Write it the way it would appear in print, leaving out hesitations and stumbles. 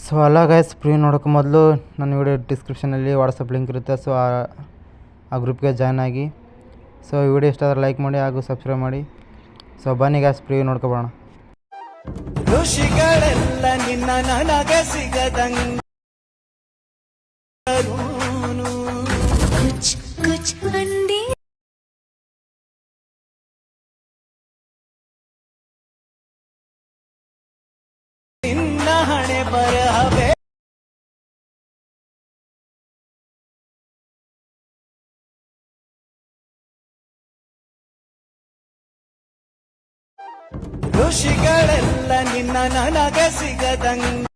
So ಅಲ್ಲ guys, pre ನೋಡೋಕೆ ಮೊದಲು ನನ್ನ ವಿಡಿಯೋ ಡಿಸ್ಕ್ರಿಪ್ಷನಲ್ಲಿ ವಾಟ್ಸಪ್ ಲಿಂಕ್ ಇರುತ್ತೆ. ಸೊ ಆ ಗ್ರೂಪ್ಗೆ ಜಾಯ್ನ್ ಆಗಿ. ಸೊ ಈ ವಿಡಿಯೋ ಇಷ್ಟ ಆದರೆ ಲೈಕ್ ಮಾಡಿ ಹಾಗೂ ಸಬ್ಸ್ಕ್ರೈಬ್ ಮಾಡಿ. ಸೊ ಬನ್ನಿ ಗೈಸ್, ಪ್ರೀ ನೋಡ್ಕೊಬೋಣ. ಋಷಿಗಳೆಲ್ಲ ನಿನ್ನ ನನಗೆ ಸಿಗದಂಗ ನಿನ್ನ ಹಣೆ ಬರಹವೇ ಋಷಿಗಳೆಲ್ಲ ನಿನ್ನ ನನಗೆ ಸಿಗದಂಗ